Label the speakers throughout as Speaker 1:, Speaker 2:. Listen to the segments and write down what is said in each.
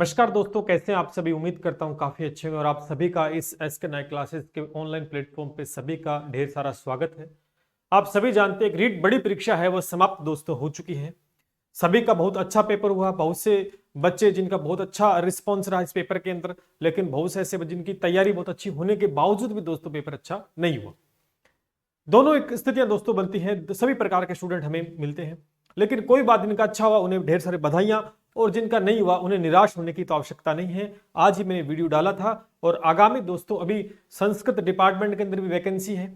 Speaker 1: नमस्कार दोस्तों, कैसे हैं आप सभी। उम्मीद करता हूं काफी अच्छे हैं और आप सभी का इस एसके नाइट क्लासेस के ऑनलाइन प्लेटफॉर्म पे सभी का ढेर सारा स्वागत है। आप सभी जानते हैं रीट बड़ी परीक्षा है वो समाप्त दोस्तों हो चुकी है। सभी का बहुत अच्छा पेपर हुआ, बहुत से बच्चे जिनका बहुत अच्छा रिस्पॉन्स रहा इस पेपर के अंदर, लेकिन बहुत से ऐसे जिनकी तैयारी बहुत अच्छी होने के बावजूद भी दोस्तों पेपर अच्छा नहीं हुआ। दोनों एक स्थितियां दोस्तों बनती हैं, सभी प्रकार के स्टूडेंट हमें मिलते हैं, लेकिन कोई बात जिनका अच्छा हुआ उन्हें ढेर सारी बधाइयां और जिनका नहीं हुआ उन्हें निराश होने की तो आवश्यकता नहीं है। आज ही मैंने वीडियो डाला था और आगामी दोस्तों अभी संस्कृत डिपार्टमेंट के अंदर भी वैकेंसी है,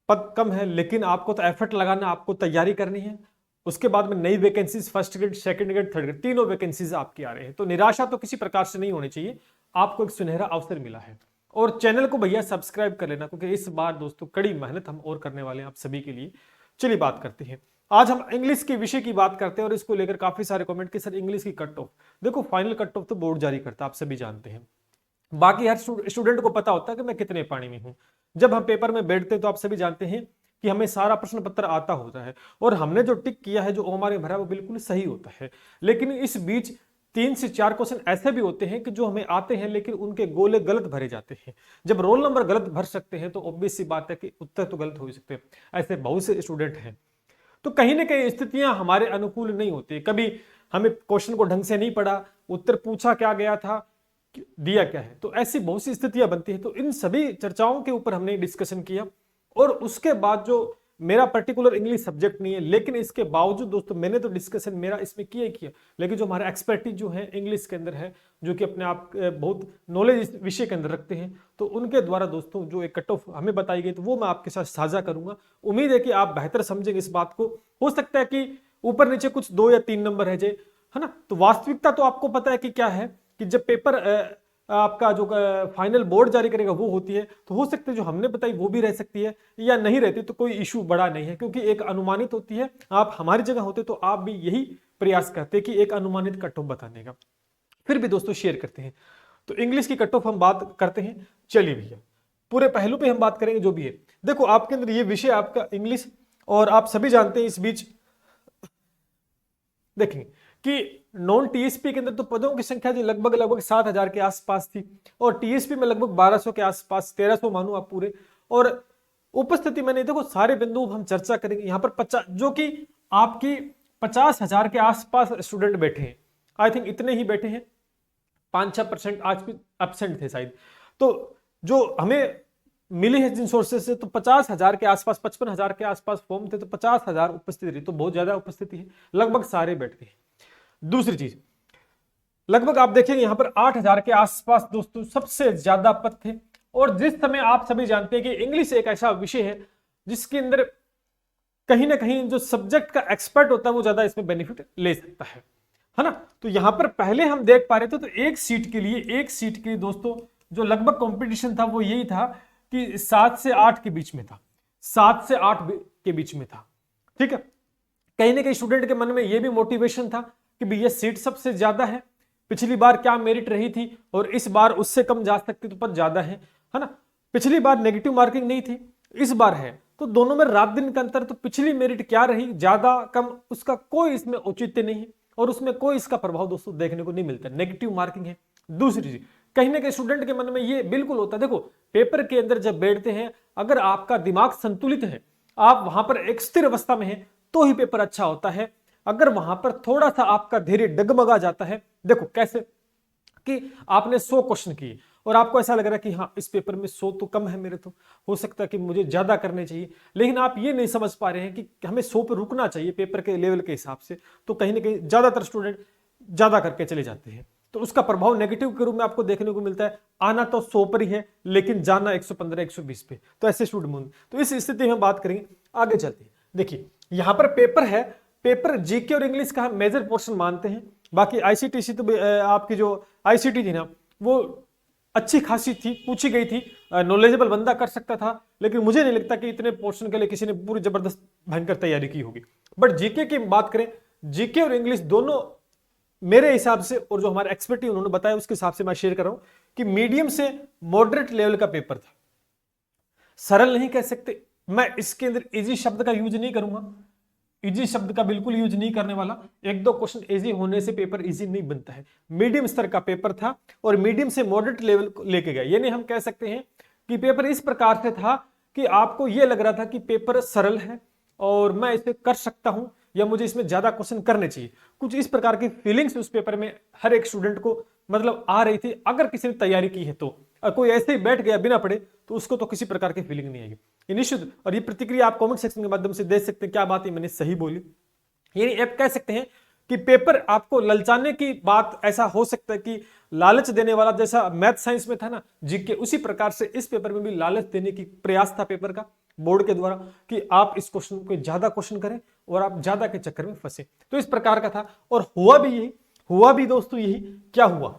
Speaker 1: पद कम है, लेकिन आपको तो एफर्ट लगाना, आपको तैयारी करनी है। उसके बाद में नई vacancies first grade, second grade, third grade तीनों वैकेंसीज आपकी आ रही है, तो निराशा तो किसी प्रकार से नहीं होनी चाहिए। आपको एक सुनहरा अवसर मिला है और चैनल को भैया सब्सक्राइब कर लेना, क्योंकि इस बार दोस्तों कड़ी मेहनत हम और करने वाले हैं आप सभी के लिए। चलिए बात करते हैं, आज हम इंग्लिश के विषय की बात करते हैं और इसको लेकर काफी सारे कमेंट कि सर इंग्लिश की कट ऑफ। देखो फाइनल कट ऑफ तो बोर्ड जारी करता है, आप सभी जानते हैं। बाकी हर स्टूडेंट को पता होता है कि मैं कितने पानी में हूं। जब हम पेपर में बैठते हैं तो आप सभी जानते हैं कि हमें सारा प्रश्न पत्र आता होता है और हमने जो टिक किया है, जो हमारे भरा, वो बिल्कुल सही होता है। लेकिन इस बीच 3 से 4 क्वेश्चन ऐसे भी होते हैं कि जो हमें आते हैं लेकिन उनके गोले गलत भरे जाते हैं। जब रोल नंबर गलत भर सकते हैं तो ऑब्वियस सी बात है कि उत्तर तो गलत हो ही सकते हैं। ऐसे बहुत से स्टूडेंट हैं, तो कहीं ना कहीं स्थितियां हमारे अनुकूल नहीं होती। कभी हमें क्वेश्चन को ढंग से नहीं पढ़ा, उत्तर पूछा क्या गया था, दिया क्या है, तो ऐसी बहुत सी स्थितियां बनती है। तो इन सभी चर्चाओं के ऊपर हमने डिस्कशन किया और उसके बाद जो मेरा पर्टिकुलर इंग्लिश सब्जेक्ट नहीं है, लेकिन इसके बावजूद दोस्तों मैंने तो डिस्कशन मेरा इसमें किया ही किया, लेकिन जो हमारा एक्सपर्टीज जो है इंग्लिश के अंदर है, जो कि अपने आप बहुत नॉलेज इस विषय के अंदर रखते हैं, तो उनके द्वारा दोस्तों जो एक कट ऑफ हमें बताई गई तो वो मैं आपके साथ साझा करूंगा। उम्मीद है कि आप बेहतर समझेंगे इस बात को। हो सकता है कि ऊपर नीचे कुछ 2 या 3 नंबर है जे, है ना। तो वास्तविकता तो आपको पता है कि क्या है कि जब पेपर आपका जो फाइनल बोर्ड जारी करेगा वो होती है, तो हो सकता है जो हमने बताई वो भी रह सकती है या नहीं रहती, तो कोई इशू बड़ा नहीं है, क्योंकि एक अनुमानित होती है। आप हमारी जगह होते तो आप भी यही प्रयास करते कि एक अनुमानित कट ऑफ बताने का। फिर भी दोस्तों शेयर करते हैं, तो इंग्लिश की कट ऑफ हम बात करते हैं। चलिए भैया पूरे पहलू पे हम बात करेंगे जो भी है। देखो आपके अंदर ये विषय आपका इंग्लिश, और आप सभी जानते हैं इस बीच देखेंगे कि नॉन टीएसपी के अंदर तो पदों की संख्या जो लगभग 7,000 के आसपास थी, और टीएसपी में लगभग 1200 के आसपास, 1300 मानो आप पूरे। और उपस्थिति मैंने देखो सारे बिंदु हम चर्चा करेंगे यहाँ पर 50, जो कि आपकी 50,000 के आसपास स्टूडेंट बैठे हैं। आई थिंक इतने ही बैठे हैं, 5-6% आज भी एब्सेंट थे शायद। तो जो हमें मिली है जिन सोर्सेज से, तो 50,000 के आसपास, 55,000 के आसपास फॉर्म थे, तो 50,000 उपस्थिति रही, तो बहुत ज्यादा उपस्थिति है, लगभग सारे बैठते हैं। दूसरी चीज, लगभग आप देखेंगे यहां पर 8,000 के आसपास दोस्तों सबसे ज्यादा पद थे। और जिस समय आप सभी जानते हैं कि इंग्लिश एक ऐसा विषय है जिसके अंदर कहीं ना कहीं जो सब्जेक्ट का एक्सपर्ट होता है वो ज्यादा इसमें बेनिफिट ले सकता है ना। तो यहां पर पहले हम देख पा रहे थे, तो एक सीट के लिए दोस्तों जो लगभग कंपटीशन था वो यही था कि 7 से 8 के बीच में था, 7 से 8 के बीच में था। ठीक है, कहीं ना कहीं स्टूडेंट के मन में यह भी मोटिवेशन था कि भैया सीट सबसे ज्यादा है, पिछली बार क्या मेरिट रही थी और इस बार उससे कम जा सकती तो पद ज्यादा है ना। पिछली बार नेगेटिव मार्किंग नहीं थी, इस बार है, तो दोनों में रात दिन का अंतर। तो पिछली मेरिट क्या रही, ज्यादा कम, उसका कोई इसमें औचित्य नहीं है और उसमें कोई इसका प्रभाव दोस्तों देखने को नहीं मिलता, नेगेटिव मार्किंग है। दूसरी चीज, कहीं ना कहीं स्टूडेंट के मन में ये बिल्कुल होता है, देखो पेपर के अंदर जब बैठते हैं, अगर आपका दिमाग संतुलित है, आप वहां पर एक स्थिर अवस्था में है, तो ही पेपर अच्छा होता है। अगर वहां पर थोड़ा सा आपका धैर्य डगमगा जाता है, देखो कैसे कि आपने 100 क्वेश्चन किए और आपको ऐसा लग रहा है कि हाँ इस पेपर में 100 तो कम है मेरे, तो हो सकता है कि मुझे ज्यादा करने चाहिए, लेकिन आप ये नहीं समझ पा रहे हैं कि हमें 100 पर रुकना चाहिए पेपर के लेवल के हिसाब से, तो कहीं ना कहीं ज्यादातर स्टूडेंट ज्यादा करके चले जाते हैं, तो उसका प्रभाव नेगेटिव के रूप में आपको देखने को मिलता है। आना तो 100 पर ही है, लेकिन जाना 115-120 पे, तो ऐसे स्टूडेंट। तो इस स्थिति में बात करेंगे, आगे चलते हैं। देखिए यहां पर पेपर है, पेपर जीके और इंग्लिश का हम मेजर पोर्शन मानते हैं। बाकी आईसीटीसी तो आपकी जो आईसीटी थी ना वो अच्छी खासी थी, पूछी गई थी, नॉलेजेबल बंदा कर सकता था, लेकिन मुझे नहीं लगता कि इतने पोर्शन के लिए किसी ने पूरी जबरदस्त भयंकर तैयारी की होगी। बट जीके की बात करें, जीके और इंग्लिश दोनों मेरे हिसाब से, और जो हमारे एक्सपर्टी उन्होंने बताया उसके हिसाब से मैं शेयर कर रहा हूं कि मीडियम से मॉडरेट लेवल का पेपर था। सरल नहीं कह सकते, मैं इसके अंदर इजी शब्द का यूज नहीं करूंगा, इजी शब्द का बिल्कुल यूज नहीं करने वाला। एक दो क्वेश्चन इजी होने से पेपर इजी नहीं बनता है। मीडियम स्तर का पेपर था और मीडियम से मॉडरेट लेवल को लेके गया। यानी हम कह सकते हैं कि पेपर इस प्रकार से था कि आपको यह लग रहा था कि पेपर सरल है और मैं इसे कर सकता हूं या मुझे इसमें ज्यादा क्वेश्चन करने चाहिए। कुछ इस प्रकार की फीलिंग्स उस पेपर में हर एक स्टूडेंट को मतलब आ रही थी। अगर किसी ने तैयारी की है तो, और कोई ऐसे ही बैठ गया बिना पढ़े तो उसको तो किसी प्रकार की फीलिंग नहीं आएगी। ये निश्चित, और ये प्रतिक्रिया आप कमेंट सेक्शन के माध्यम से दे सकते हैं। क्या बात है मैंने सही बोली? यानी आप कह सकते हैं कि पेपर आपको ललचाने की बात ऐसा हो सकता है कि लालच देने वाला, जैसा मैथ साइंस में था ना जीके, उसी प्रकार से इस पेपर में भी लालच देने की प्रयास था पेपर का बोर्ड के द्वारा कि आप इस क्वेश्चन को ज्यादा क्वेश्चन करें और आप ज्यादा के चक्कर में फंसे। तो इस प्रकार का था और हुआ भी यही, हुआ भी दोस्तों यही। क्या हुआ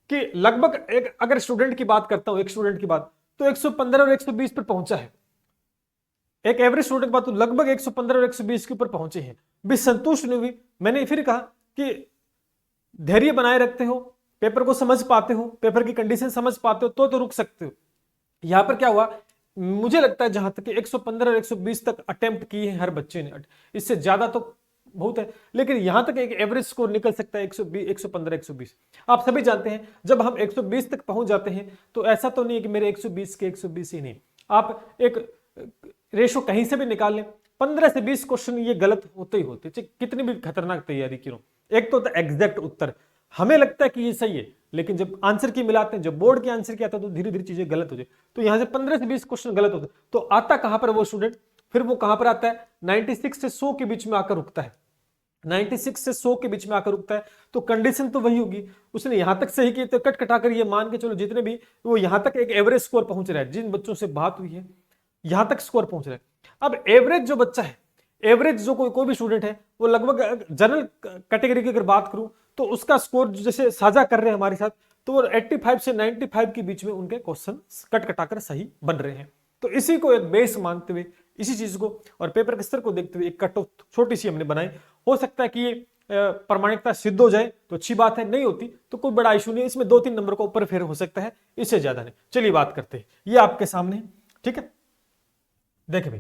Speaker 1: कि लगभग एक, अगर स्टूडेंट की बात करता हूं, एक स्टूडेंट की बात, तो 115 और 120 पर पहुंचा है। एक एवरेज स्टूडेंट की बात तो लगभग 115 और 120 के ऊपर पहुंचे हैं। भी संतुष्ट नहीं हुई। मैंने फिर कहा कि धैर्य बनाए रखते हो, पेपर को समझ पाते हो, पेपर की कंडीशन समझ पाते हो तो रुक सकते हो। यहां पर क्या हुआ, मुझे लगता है जहां तक 115 और 120 तक अटेम्प्ट किए हैं हर बच्चे ने, इससे ज्यादा तो बहुत है, लेकिन यहां तक एक एवरेज स्कोर निकल सकता है 120, 115, 120। आप सभी जानते हैं जब हम 120 तक पहुंच जाते हैं तो ऐसा तो नहीं है कि मेरे 120 के 120 ही नहीं। आप एक रेशो कहीं से भी निकाल लें, 15 से 20 क्वेश्चन ये गलत होते ही होते, चाहे कितनी भी खतरनाक तैयारी क्यों। एक तो एग्जैक्ट उत्तर हमें लगता है कि ये सही है, लेकिन जब आंसर की मिलाते हैं, जब बोर्ड के आंसर की आता है तो धीरे धीरे चीजें गलत हो जाए। तो यहां से 15 से 20 क्वेश्चन गलत होते तो आता कहां पर वो स्टूडेंट, फिर वो कहां पर आता है 96 से 100 के बीच में आकर रुकता है। 96 से 100 के बीच में आकर रुकता है तो कंडीशन तो वही होगी। उसने यहां तक सही किया तो कट कटाकर ये मान के चलो जितने भी वो यहां तक एक एवरेज स्कोर पहुंच रहा है। जिन बच्चों से बात हुई है यहां तक स्कोर पहुंच रहा है। अब एवरेज जो बच्चा है, एवरेज जो कोई भी स्टूडेंट है, वो लगभग जनरल कैटेगरी की अगर बात करूं तो उसका स्कोर जैसे साझा कर रहे हैं हमारे साथ, तो वो 85 से 95 के बीच में उनके क्वेश्चन कट कटाकर सही बन रहे हैं। तो इसी को एक बेस मानते हुए, इसी चीज को और पेपर के स्तर को देखते हुए एक कट ऑफ छोटी सी हमने बनाई। हो सकता है कि ये प्रामाणिकता सिद्ध हो जाए तो अच्छी बात है, नहीं होती तो कोई बड़ा इशू नहीं है। इसमें 2-3 नंबर को ऊपर फेर हो सकता है, इससे ज्यादा नहीं। चलिए बात करते हैं, ये आपके सामने, ठीक है। देखे भाई,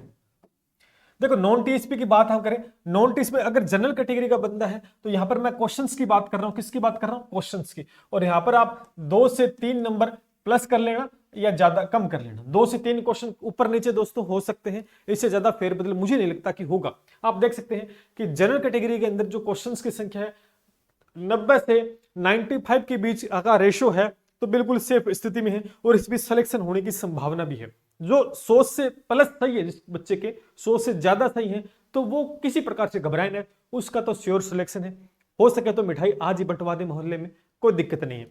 Speaker 1: देखो नॉन टीएसपी की बात हम करें, नॉन टीएसपी अगर जनरल कैटेगरी का बंदा है तो यहां पर मैं क्वेश्चंस की बात कर रहा हूं। किसकी बात कर रहा हूं? क्वेश्चंस की। और यहां पर आप 2 से 3 नंबर प्लस कर लेना या ज्यादा कम कर लेना। 2 से 3 क्वेश्चन ऊपर नीचे दोस्तों हो सकते हैं, इससे ज्यादा फेरबदल मुझे नहीं लगता कि होगा। आप देख सकते हैं कि जनरल कैटेगरी के अंदर जो क्वेश्चंस की संख्या है 90 से 95 के बीच का रेशो है, तो बिल्कुल सेफ स्थिति में है और इस बीच सिलेक्शन होने की संभावना भी है। जो 100 से प्लस सही है, जिस बच्चे के 100 से ज्यादा सही है, तो वो किसी प्रकार से घबराए ना, उसका तो श्योर सिलेक्शन है। हो सके तो मिठाई आज ही बंटवा दे मोहल्ले में, कोई दिक्कत नहीं है।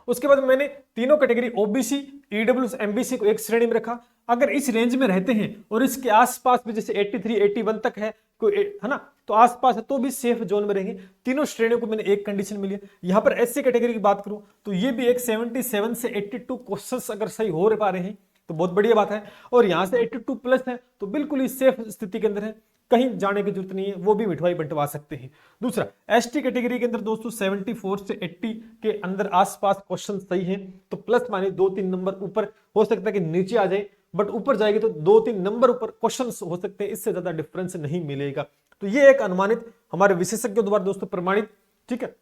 Speaker 1: उसके बाद मैंने तीनों कैटेगरी ओबीसी, ईडब्ल्यूएस, एमबीसी को एक श्रेणी में रखा। अगर इस रेंज में रहते हैं और इसके आसपास भी जैसे 83, 81 तक है कोई, है ना, तो आसपास है तो भी सेफ जोन में रहेंगे। तीनों श्रेणियों को मैंने एक कंडीशन मिली है। यहां पर एससी कैटेगरी की बात करूं तो ये भी एक 77 से 82 क्वेश्चंस अगर सही हो पा रहे हैं तो बहुत बढ़िया बात है। और यहां से 82 प्लस है तो बिल्कुल ही सेफ स्थिति के अंदर है, कहीं जाने की जरूरत नहीं है, वो भी मिठवाई बंटवा सकते हैं। दूसरा एसटी कैटेगरी के अंदर दोस्तों 74 से 80 के अंदर आसपास क्वेश्चन सही है तो प्लस माने 2-3 नंबर ऊपर हो सकता है कि नीचे आ जाए, बट ऊपर जाएगी तो 2-3 नंबर ऊपर क्वेश्चन हो सकते हैं, इससे ज्यादा डिफरेंस नहीं मिलेगा। तो ये एक अनुमानित हमारे विशेषज्ञों द्वारा दोस्तों प्रमाणित, ठीक है।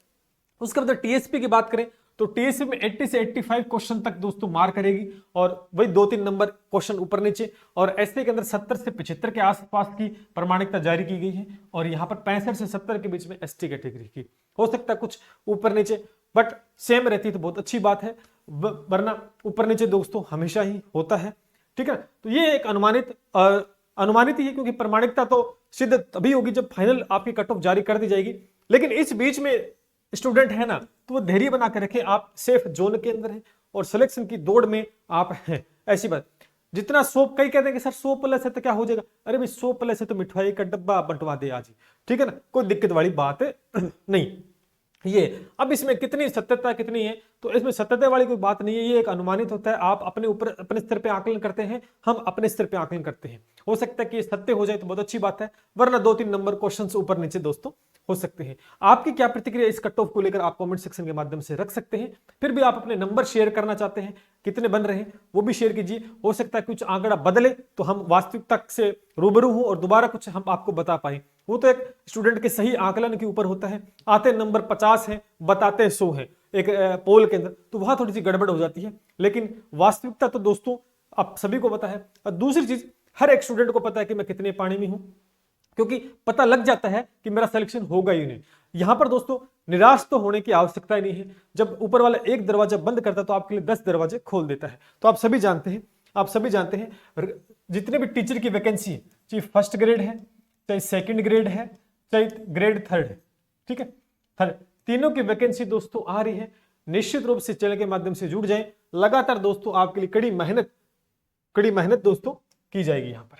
Speaker 1: उसके बाद टीएसपी की बात करें तो टीएसपी में 80 से 85 क्वेश्चन तक दोस्तों मार करेगी और वही 2-3 नंबर क्वेश्चन ऊपर नीचे। और एसटी के अंदर 70 से 75 के आसपास की प्रमाणिकता जारी की गई है और यहाँ पर 65 से 70 के बीच में एसटी कैटेगरी की। हो सकता है कुछ ऊपर नीचे, बट सेम रहती है तो बहुत अच्छी बात है, वरना ऊपर नीचे दोस्तों हमेशा ही होता है, ठीक है। तो ये एक अनुमानित ही है, क्योंकि प्रमाणिकता तो सिद्ध तभी होगी जब फाइनल आपकी कट ऑफ जारी कर दी जाएगी। लेकिन इस बीच में स्टूडेंट है ना, तो वो धैर्य बना के रखे, आप सेफ जोन के अंदर हैं और सिलेक्शन की दौड़ में आप हैं। ऐसी बात, जितना 100, कई कहते हैं कि सर 100 प्लस है तो क्या हो जाएगा, अरे भाई 100 प्लस है तो मिठाई का डब्बा बंटवा दे आज ही, ठीक है ना, कोई दिक्कत वाली बात नहीं। ये अब इसमें कितनी सत्यता कितनी है, तो इसमें सत्यता वाली कोई बात नहीं है, ये एक अनुमानित होता है। आप अपने ऊपर अपने स्तर पे आकलन करते हैं, हम अपने स्तर पे आकलन करते हैं। हो सकता है कि ये सत्य हो जाए तो बहुत अच्छी बात है, वरना 2-3 नंबर क्वेश्चन ऊपर नीचे दोस्तों हो सकते हैं। आपकी क्या प्रतिक्रिया इस कट ऑफ को लेकर आप कमेंट सेक्शन के माध्यम से रख सकते हैं। फिर भी आप अपने नंबर शेयर करना चाहते हैं, कितने बन रहे हैं वो भी शेयर कीजिए। हो सकता है कुछ आंकड़ा बदले तो हम वास्तविकता से रूबरू हों और दोबारा कुछ हम आपको बता पाए। वो तो एक स्टूडेंट के सही आकलन के ऊपर होता है। आते नंबर 50 है, बताते 100 है एक पोल के अंदर, तो वहां थोड़ी सी गड़बड़ हो जाती है। लेकिन वास्तविकता तो दोस्तों आप सभी को पता है। और दूसरी चीज, हर एक स्टूडेंट को पता है कि मैं कितने पानी में हूं, क्योंकि पता लग जाता है कि मेरा सिलेक्शन होगा ही नहीं। यहां पर दोस्तों निराश तो होने की आवश्यकता ही नहीं है। जब ऊपर वाला एक दरवाजा बंद करता है तो आपके लिए 10 दरवाजे खोल देता है। तो आप सभी जानते हैं जितने भी टीचर की वैकेंसी है, चाहे फर्स्ट ग्रेड है, चाहे सेकंड ग्रेड है, चाहे ग्रेड थर्ड है, ठीक है, हर तीनों की वैकेंसी दोस्तों आ रही है। निश्चित रूप से चैनल के माध्यम से जुड़ जाएं। लगातार दोस्तों आपके लिए कड़ी मेहनत दोस्तों की जाएगी यहां पर,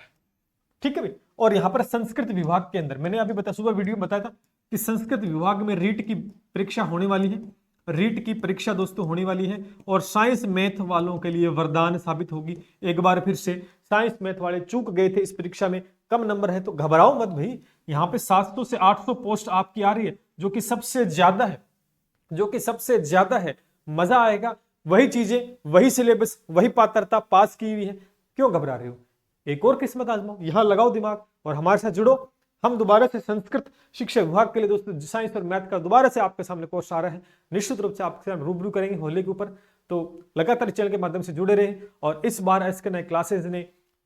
Speaker 1: ठीक है भाई। और यहां पर संस्कृत विभाग के अंदर मैंने अभी बताया, सुबह वीडियो में बताया था कि संस्कृत विभाग में रीट की परीक्षा होने वाली है। रीट की परीक्षा दोस्तों होने वाली है और साइंस मैथ वालों के लिए वरदान साबित होगी। एक बार फिर से साइंस मैथ वाले चूक गए थे इस परीक्षा में, कम नंबर है तो घबराओ मत भाई। यहाँ पे 700 से 800 पोस्ट आपकी आ रही है, जो कि सबसे ज्यादा है। मजा आएगा। वही चीजें, वही सिलेबस, वही पात्रता पास की हुई है, क्यों घबरा रहे हो? एक और किस्मत आजमाओ, यहां लगाओ दिमाग और हमारे साथ जुड़ो। हम दोबारा से संस्कृत शिक्षा विभाग के लिए दोस्तों साइंस और मैथ का दोबारा से आपके सामने कोर्स आ रहा है। निश्चित रूप से आपके साथ रूबरू करेंगे होली के ऊपर। तो लगातार चैनल के माध्यम से जुड़े रहे। और इस बार एसके नए क्लासेस ने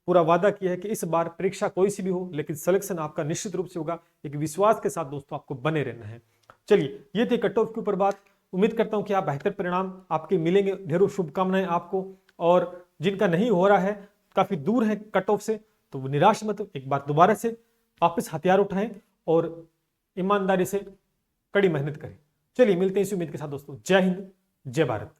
Speaker 1: पूरा वादा किया है कि इस बार परीक्षा कोई सी भी हो, लेकिन सिलेक्शन आपका निश्चित रूप से होगा। एक विश्वास के साथ दोस्तों आपको बने रहना है। चलिए, ये थी कट ऑफ के ऊपर बात। उम्मीद करता हूं कि आप बेहतर परिणाम आपके मिलेंगे। ढेरों शुभकामनाएं आपको। और जिनका नहीं हो रहा है, काफी दूर है कट ऑफ से, तो वो निराश मत, एक बार दोबारा से वापस हथियार उठाएं और ईमानदारी से कड़ी मेहनत करें। चलिए मिलते हैं इसी उम्मीद के साथ दोस्तों। जय हिंद, जय भारत।